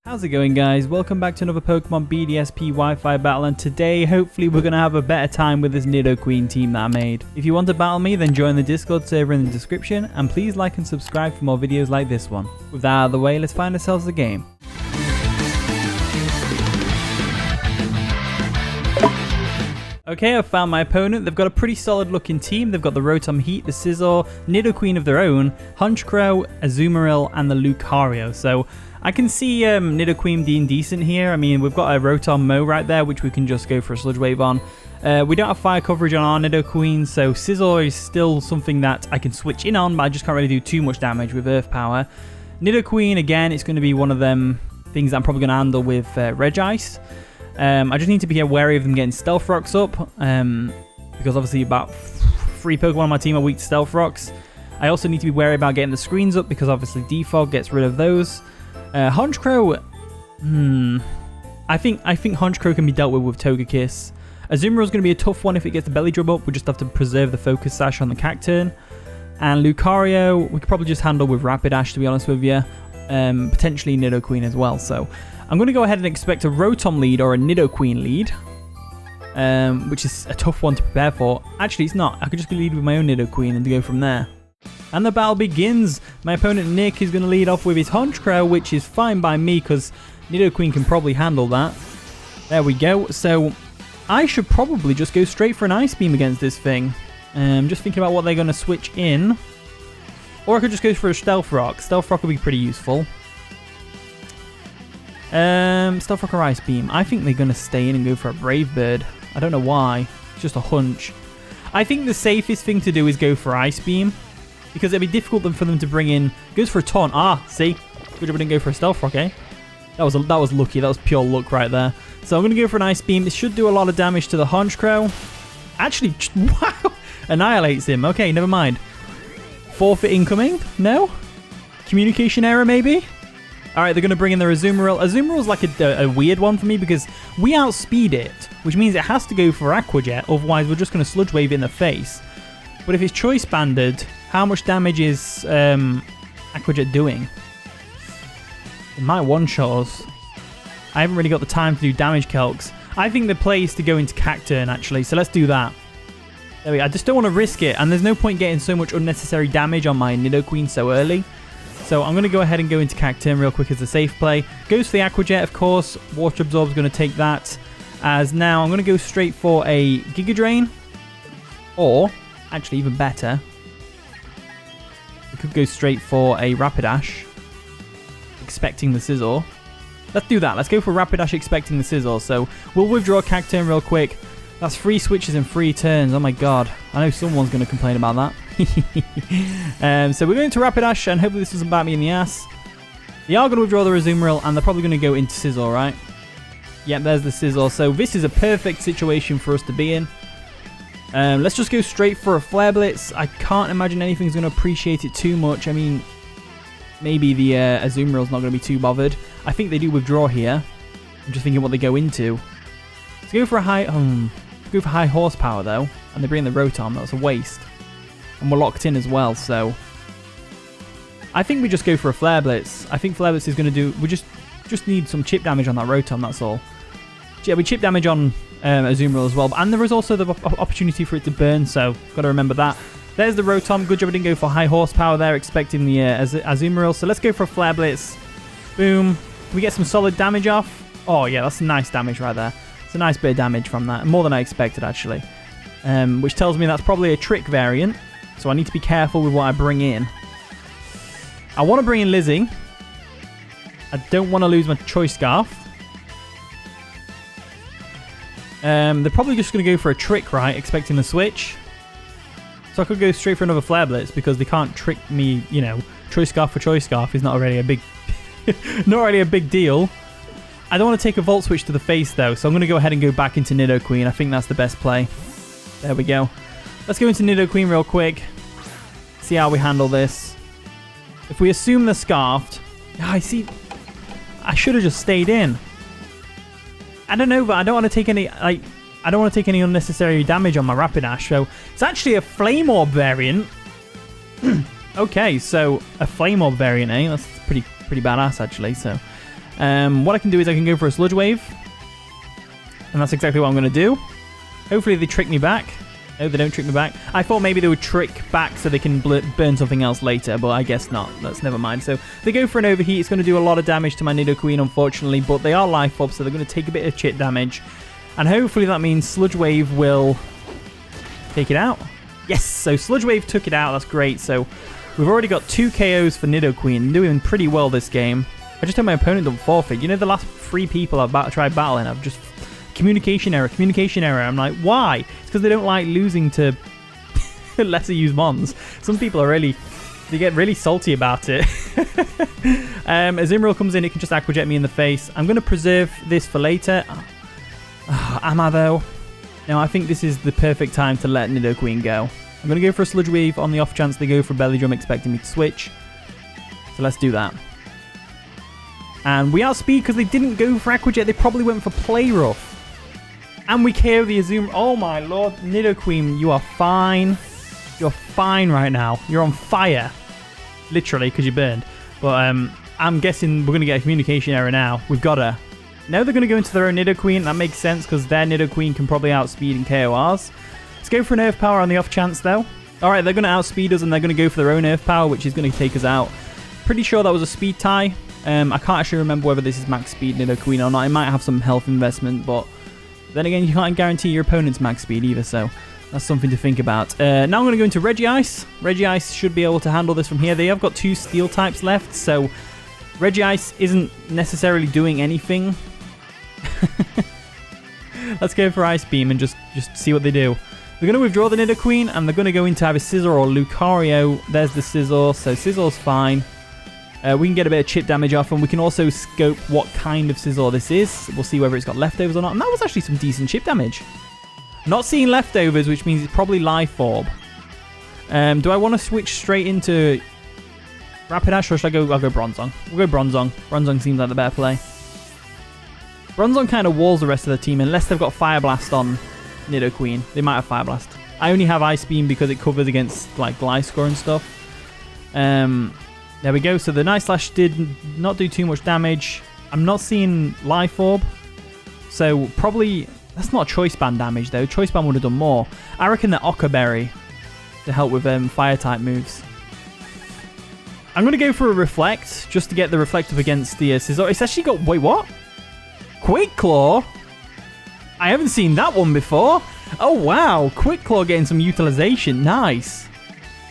How's it going, guys? Welcome back to another Pokemon BDSP Wi-Fi battle, and today hopefully we're going to have a better time with this Nidoqueen team that I made. If you want to battle me, then join the Discord server in the description, and please like and subscribe for more videos like this one. With that out of the way, let's find ourselves a game. Okay, I've found my opponent. They've got a pretty solid looking team. They've got the Rotom Heat, the Scizor, Nidoqueen of their own, Honchkrow, Azumarill, and the Lucario. So I can see Nidoqueen being decent here. I mean, we've got a Rotom Mow right there, which we can just go for a Sludge Wave on. We don't have fire coverage on our Nidoqueen, so Scizor is still something that I can switch in on, but I just can't really do too much damage with Earth Power. Nidoqueen, again, it's going to be one of them things that I'm probably going to handle with Regice. I just need to be wary of them getting Stealth Rocks up, because obviously about 3 Pokemon on my team are weak to Stealth Rocks. I also need to be wary about getting the screens up, because obviously Defog gets rid of those. Honchkrow, I think Honchkrow can be dealt with Togekiss. Azumarill is going to be a tough one if it gets the belly drum up. We just have to preserve the Focus Sash on the Cacturne. And Lucario, we could probably just handle with Rapidash, to be honest with you. Potentially Nidoqueen as well. So I'm going to go ahead and expect a Rotom lead or a Nidoqueen lead, which is a tough one to prepare for. Actually, it's not. I could just lead with my own Nidoqueen and go from there. And the battle begins. My opponent Nick is going to lead off with his Honchkrow, which is fine by me because Nidoqueen can probably handle that. There we go. So I should probably just go straight for an Ice Beam against this thing. Just thinking about what they're going to switch in. Or I could just go for a Stealth Rock. Stealth Rock would be pretty useful. Stealth Rock or Ice Beam. I think they're going to stay in and go for a Brave Bird. I don't know why. It's just a hunch. I think the safest thing to do is go for Ice Beam, because it'd be difficult for them to bring in. Goes for a Taunt. Ah, see? Good job I didn't go for a Stealth Rock, eh? That was lucky. That was pure luck right there. So I'm going to go for an Ice Beam. This should do a lot of damage to the Honchkrow. Actually, wow! Annihilates him. Okay, never mind. Forfeit incoming? No? Communication error, maybe? Alright, they're going to bring in their Azumarill. Azumarill's like a weird one for me because we outspeed it, which means it has to go for Aqua Jet, otherwise we're just going to Sludge Wave it in the face. But if it's Choice Banded, how much damage is Aqua Jet doing? It might one-shot us. I haven't really got the time to do damage calcs. I think the play is to go into Cacturne, actually, so let's do that. There we go. I just don't want to risk it, and there's no point getting so much unnecessary damage on my Nidoqueen so early. So I'm going to go ahead and go into Cacturne real quick as a safe play. Goes for the Aqua Jet, of course. Water Absorb's going to take that. As now I'm going to go straight for a Giga Drain. Or, actually even better, we could go straight for a Rapidash, expecting the Scizor. Let's do that. Let's go for Rapidash expecting the Scizor. So we'll withdraw Cacturne real quick. That's 3 switches in 3 turns. Oh my god. I know someone's going to complain about that. So we're going to Rapidash, and hopefully this doesn't bite me in the ass. They are going to withdraw the Azumarill, and they're probably going to go into Scizor, right? Yep, there's the Scizor. So this is a perfect situation for us to be in. Let's just go straight for a Flare Blitz. I can't imagine anything's going to appreciate it too much. I mean, maybe the Azumarill's not going to be too bothered. I think they do withdraw here. I'm just thinking what they go into. Let's go for a high horsepower though, and they bring in the Rotom. That's a waste, and we're locked in as well. So I think we just go for a Flare Blitz. I think Flare Blitz is going to do. We just need some chip damage on that Rotom. That's all. Yeah, we chip damage on Azumarill as well, and there is also the opportunity for it to burn. So got to remember that. There's the Rotom. Good job I didn't go for high horsepower there, expecting the Azumarill. So let's go for a Flare Blitz. Boom. We get some solid damage off. Oh yeah, that's nice damage right there. It's a nice bit of damage from that. More than I expected, actually. Which tells me that's probably a trick variant. So I need to be careful with what I bring in. I want to bring in Lizzy. I don't want to lose my Choice Scarf. They're probably just going to go for a trick, right? Expecting the switch. So I could go straight for another Flare Blitz because they can't trick me, you know. Choice Scarf for Choice Scarf is not already a big... not really a big deal. I don't want to take a Volt Switch to the face, though, so I'm going to go ahead and go back into Nidoqueen. I think that's the best play. There we go. Let's go into Nidoqueen real quick. See how we handle this. If we assume they're Scarfed... I see... I should have just stayed in. I don't know, but I don't want to take any... I don't want to take any unnecessary damage on my Rapidash, so... It's actually a Flame Orb variant. Okay, so a Flame Orb variant, eh? That's pretty badass, actually, so... What I can do is I can go for a Sludge Wave. And that's exactly what I'm going to do. Hopefully they trick me back. No, they don't trick me back. I thought maybe they would trick back so they can burn something else later, but I guess not. That's never mind. So they go for an overheat. It's going to do a lot of damage to my Nidoqueen, unfortunately, but they are life up, so they're going to take a bit of chip damage. And hopefully that means Sludge Wave will take it out. Yes, so Sludge Wave took it out. That's great. So we've already got 2 KOs for Nidoqueen. Doing pretty well this game. I just hope my opponent don't forfeit. You know, the last 3 people I've tried battling, I've just... Communication error. I'm like, why? It's because they don't like losing to lesser used mons. Some people are they get really salty about it. As Imril comes in, it can just Aqua Jet me in the face. I'm going to preserve this for later. Am I though? No, I think this is the perfect time to let Nidoqueen go. I'm going to go for a Sludge Wave on the off chance they go for a Belly Drum expecting me to switch. So let's do that. And we outspeed because they didn't go for Aqua Jet. They probably went for Play Rough. And we KO the Azumarill. Oh my lord, Nidoqueen, you are fine. You're fine right now. You're on fire. Literally, because you burned. But I'm guessing we're going to get a communication error now. We've got her. Now they're going to go into their own Nidoqueen. That makes sense because their Nidoqueen can probably outspeed and KO ours. Let's go for an Earth Power on the off chance though. Alright, they're going to outspeed us and they're going to go for their own Earth Power, which is going to take us out. Pretty sure that was a speed tie. I can't actually remember whether this is max speed Nidoqueen or not. It might have some health investment, but then again, you can't guarantee your opponent's max speed either, so that's something to think about. Now I'm going to go into Regice. Regice should be able to handle this from here. They have got 2 steel types left, so Regice isn't necessarily doing anything. Let's go for Ice Beam and just see what they do. They're going to withdraw the Nidoqueen, and they're going to go into either Scizor or Lucario. There's the Scizor, so Scizzor's fine. We can get a bit of chip damage off, and we can also scope what kind of Scizor this is. We'll see whether it's got leftovers or not. And that was actually some decent chip damage. Not seeing leftovers, which means it's probably Life Orb. Do I want to switch straight into Rapidash, or should I go? I'll go Bronzong. We'll go Bronzong. Bronzong seems like the better play. Bronzong kind of walls the rest of the team, unless they've got Fire Blast on Nidoqueen. They might have Fire Blast. I only have Ice Beam because it covers against like Gliscor and stuff. There we go. So the Night Slash did not do too much damage. I'm not seeing Life Orb. So probably... That's not Choice Band damage though. Choice Band would have done more. I reckon that Occa Berry to help with fire type moves. I'm going to go for a Reflect just to get the Reflect up against the Scizor. It's actually got... Wait, what? Quick Claw? I haven't seen that one before. Oh wow. Quick Claw getting some utilization. Nice.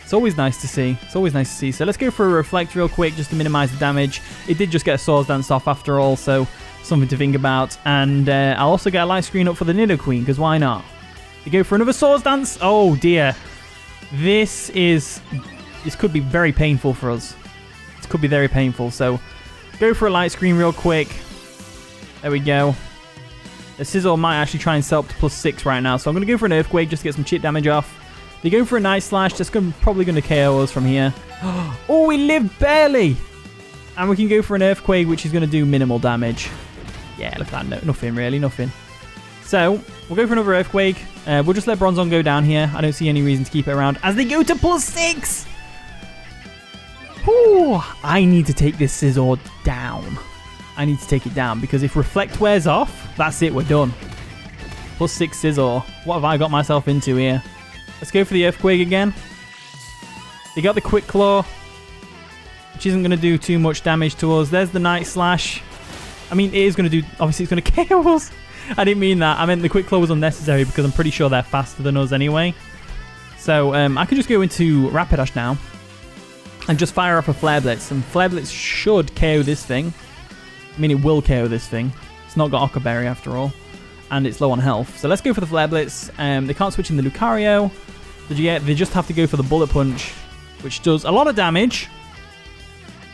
It's always nice to see. It's always nice to see. So let's go for a Reflect real quick just to minimize the damage. It did just get a Swords Dance off after all, so something to think about. And I'll also get a Light Screen up for the Nidoqueen, because why not? You go for another Swords Dance. Oh dear. This could be very painful for us. This could be very painful. So go for a Light Screen real quick. There we go. The Scizor might actually try and sell up to +6 right now. So I'm going to go for an Earthquake just to get some chip damage off. They're going for a Night Slash. That's probably going to KO us from here. Oh, we lived barely. And we can go for an Earthquake, which is going to do minimal damage. Yeah, look at that. Nothing, really. Nothing. So, we'll go for another Earthquake. We'll just let Bronzong go down here. I don't see any reason to keep it around. As they go to +6. Whew, I need to take this Scizor down. I need to take it down. Because if Reflect wears off, that's it. We're done. +6 Scizor. What have I got myself into here? Let's go for the Earthquake again. They got the Quick Claw, which isn't going to do too much damage to us. There's the Night Slash. I mean, it is going to do... Obviously, it's going to KO us. I didn't mean that. I meant the Quick Claw was unnecessary because I'm pretty sure they're faster than us anyway. So, I can just go into Rapidash now and just fire off a Flare Blitz. And Flare Blitz should KO this thing. I mean, it will KO this thing. It's not got Occa Berry after all. And it's low on health. So let's go for the Flare Blitz. They can't switch in the Lucario. They just have to go for the Bullet Punch, which does a lot of damage.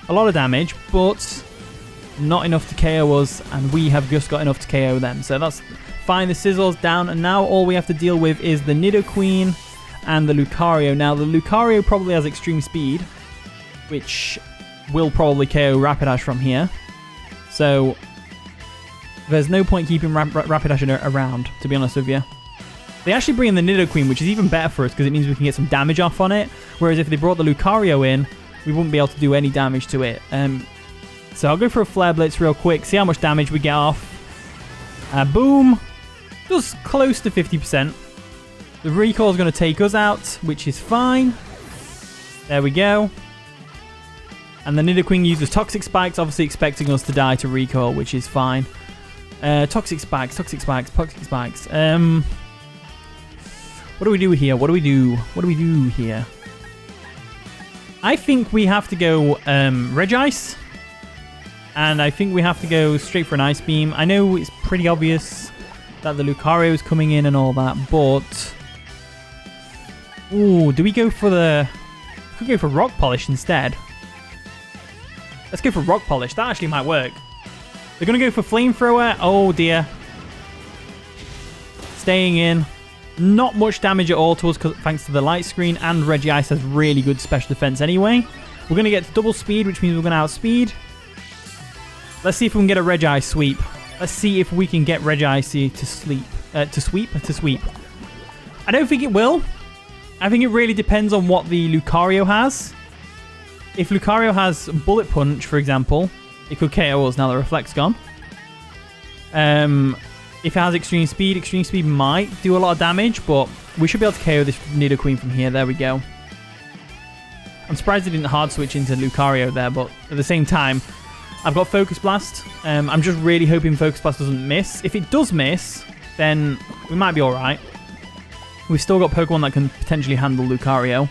A lot of damage, but not enough to KO us, and we have just got enough to KO them. So that's fine. The Scizzor's down, and now all we have to deal with is the Nidoqueen and the Lucario. Now, the Lucario probably has extreme speed, which will probably KO Rapidash from here. So there's no point keeping Rapidash around, to be honest with you. They actually bring in the Nidoqueen, which is even better for us because it means we can get some damage off on it. Whereas if they brought the Lucario in, we wouldn't be able to do any damage to it. So I'll go for a Flare Blitz real quick, see how much damage we get off. Boom. Just close to 50%. The recoil is going to take us out, which is fine. There we go. And the Nidoqueen uses Toxic Spikes, obviously expecting us to die to recoil, which is fine. Toxic Spikes. What do we do here? What do we do here? I think we have to go Regice. And I think we have to go straight for an Ice Beam. I know it's pretty obvious that the Lucario is coming in and all that, but... Ooh, do we go for the... We could go for Rock Polish instead. Let's go for Rock Polish. That actually might work. They're going to go for Flamethrower. Oh, dear. Staying in. Not much damage at all to us thanks to the Light Screen, and Regice has really good special defense anyway. We're going to get to double speed, which means we're going to outspeed. Let's see if we can get a Regice sweep. Let's see if we can get Regice to sweep. I don't think it will. I think it really depends on what the Lucario has. If Lucario has Bullet Punch, for example, it could KO us now the Reflect's gone. If it has Extreme Speed might do a lot of damage, but we should be able to KO this Nidoqueen from here. There we go. I'm surprised it didn't hard switch into Lucario there, but at the same time, I've got Focus Blast. I'm just really hoping Focus Blast doesn't miss. If it does miss, then we might be alright. We've still got Pokemon that can potentially handle Lucario.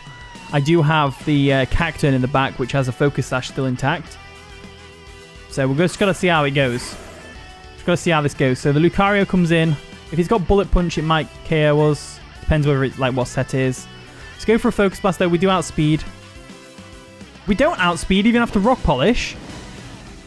I do have the Cacturne in the back, which has a Focus Sash still intact. So we're just got to see how it goes. Just got to see how this goes. So the Lucario comes in. If he's got Bullet Punch, it might KO us. Depends whether it's like what set it is. Let's go for a Focus Blast though. We do outspeed. We don't outspeed even after Rock Polish.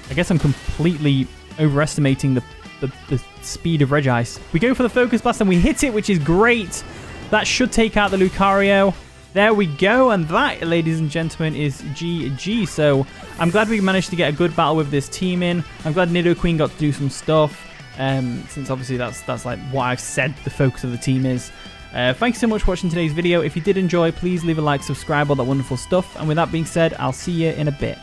I guess I'm completely overestimating the speed of Regice. We go for the Focus Blast and we hit it, which is great. That should take out the Lucario. There we go, and that, ladies and gentlemen, is GG. So I'm glad we managed to get a good battle with this team in. I'm glad Nidoqueen got to do some stuff, since obviously that's like what I've said the focus of the team is. Thanks so much for watching today's video. If you did enjoy, please leave a like, subscribe, all that wonderful stuff. And with that being said, I'll see you in a bit.